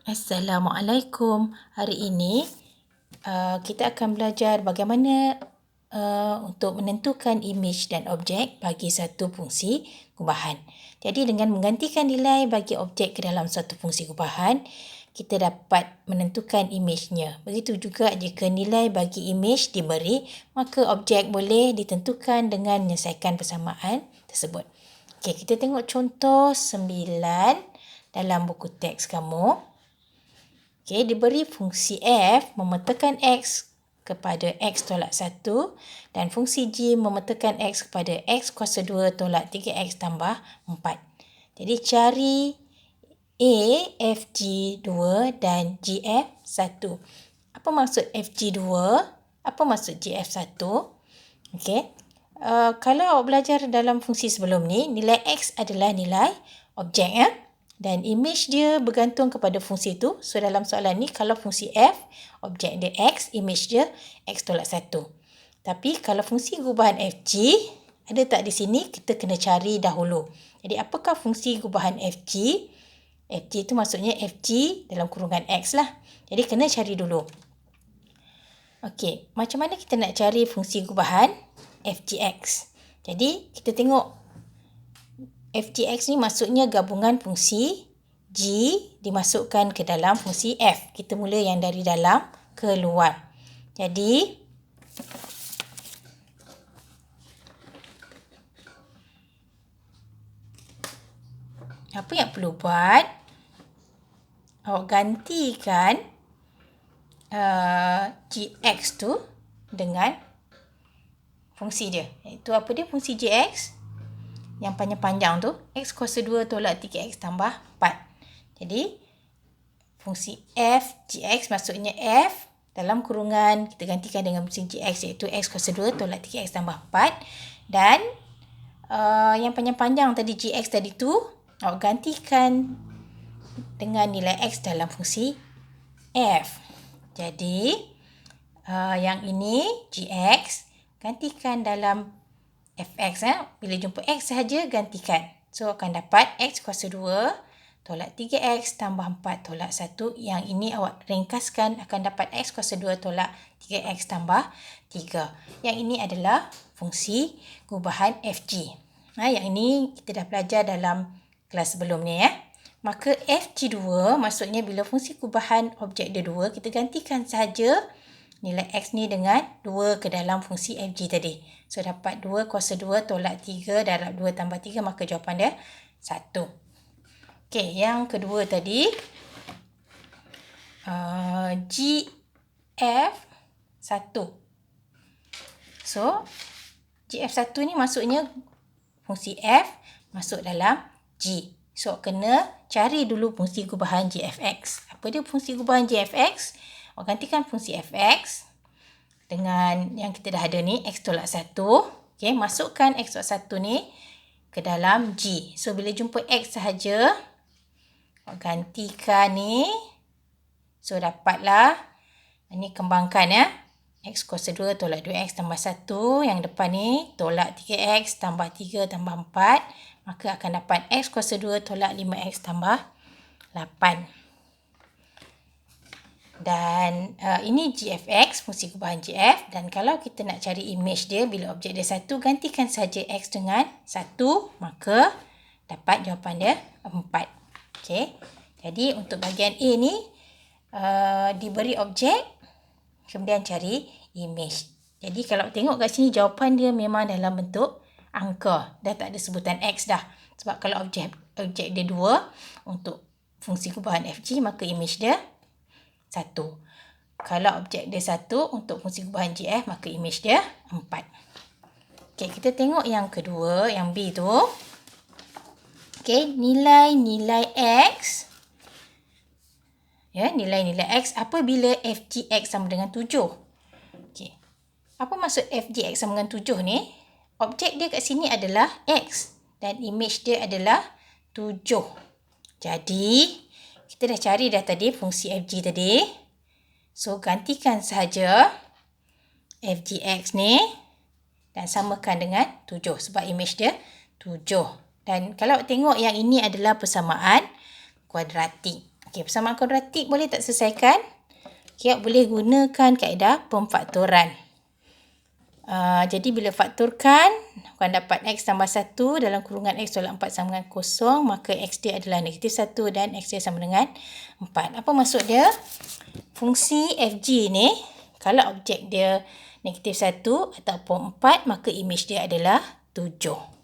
Assalamualaikum. Hari ini kita akan belajar bagaimana untuk menentukan imej dan objek bagi satu fungsi gubahan. Jadi dengan menggantikan nilai bagi objek ke dalam satu fungsi gubahan, kita dapat menentukan imejnya. Begitu juga jika nilai bagi imej diberi, maka objek boleh ditentukan dengan menyelesaikan persamaan tersebut. Okey, kita tengok contoh 9 dalam buku teks kamu. Okay, diberi fungsi f memetakan x kepada x tolak 1 dan fungsi g memetakan x kepada x kuasa 2 tolak 3x tambah 4. Jadi cari a, f, g 2 dan g, f 1. Apa maksud f, g 2? Apa maksud g, f 1? Okay. Kalau awak belajar dalam fungsi sebelum ni, nilai x adalah nilai objek ya. Dan imej dia bergantung kepada fungsi tu. So dalam soalan ni, kalau fungsi f, objek dia x, imej dia x tolak 1. Tapi kalau fungsi gubahan fg, ada tak di sini? Kita kena cari dahulu. Jadi apakah fungsi gubahan fg? Fg tu maksudnya fg dalam kurungan x lah. Jadi kena cari dulu. Okey, macam mana kita nak cari fungsi gubahan fgx? Jadi kita tengok fgx ni maksudnya gabungan fungsi g dimasukkan ke dalam fungsi f. Kita mula yang dari dalam ke luar. Jadi apa yang perlu buat? Awak gantikan gx tu dengan fungsi dia. Iaitu apa dia fungsi gx? Yang panjang-panjang tu, x kuasa 2 tolak 3x tambah 4. Jadi, fungsi f, gx maksudnya f dalam kurungan, kita gantikan dengan fungsi gx iaitu x kuasa 2 tolak 3x tambah 4. Dan, yang panjang-panjang tadi, gx tadi tu, awak gantikan dengan nilai x dalam fungsi f. Jadi, yang ini, gx, gantikan dalam fx. Bila jumpa x sahaja, gantikan. So, akan dapat x kuasa 2 tolak 3x tambah 4 tolak 1. Yang ini awak ringkaskan akan dapat x kuasa 2 tolak 3x tambah 3. Yang ini adalah fungsi gubahan fg. Yang ini kita dah belajar dalam kelas sebelumnya ya. Maka fg2 maksudnya bila fungsi gubahan objek dia 2, kita gantikan sahaja nilai x ni dengan 2 ke dalam fungsi fg tadi. So, dapat 2 kuasa 2 tolak 3 darab 2 tambah 3, maka jawapan dia 1. Okey, yang kedua tadi, gf1. So, gf1 ni maksudnya fungsi f masuk dalam g. So, kena cari dulu fungsi gubahan gfx. Apa dia fungsi gubahan gfx? Awak gantikan fungsi fx dengan yang kita dah ada ni, x tolak 1. Okay, masukkan x tolak 1 ni ke dalam g. So, bila jumpa x sahaja, awak gantikan ni. So, dapatlah, ini kembangkan ya. X kuasa 2 tolak 2x tambah 1. Yang depan ni, tolak 3x tambah 3 tambah 4. Maka akan dapat x kuasa 2 tolak 5x tambah 8. Dan ini gfx, fungsi gubahan gf. Dan kalau kita nak cari imej dia, bila objek dia 1, gantikan saja x dengan 1. Maka dapat jawapan dia 4. Okay. Jadi untuk bahagian A ni, diberi objek, kemudian cari imej. Jadi kalau tengok kat sini, jawapan dia memang dalam bentuk angka. Dah tak ada sebutan x dah. Sebab kalau objek dia 2 untuk fungsi gubahan fg, maka imej dia 1. Kalau objek dia 1 untuk fungsi gubahan gf, maka imej dia 4. Okey, kita tengok yang kedua, yang B tu. Okey, nilai-nilai x. Ya, nilai-nilai x apabila fgx sama dengan 7. Okey. Apa maksud fgx sama dengan 7 ni? Objek dia kat sini adalah x dan imej dia adalah 7. Jadi, kita dah cari dah tadi fungsi fg tadi. So, gantikan sahaja fgx ni dan samakan dengan 7 sebab imej dia 7. Dan kalau tengok yang ini adalah persamaan kuadratik. Okey, persamaan kuadratik boleh tak selesaikan? Okey, boleh gunakan kaedah pemfaktoran. Jadi bila faktorkan, akan dapat X tambah 1 dalam kurungan X tolak 4 sama dengan kosong, maka X dia adalah negatif 1 dan X dia sama dengan 4. Apa maksud dia? Fungsi FG ni, kalau objek dia negatif 1 ataupun 4, maka imej dia adalah 7.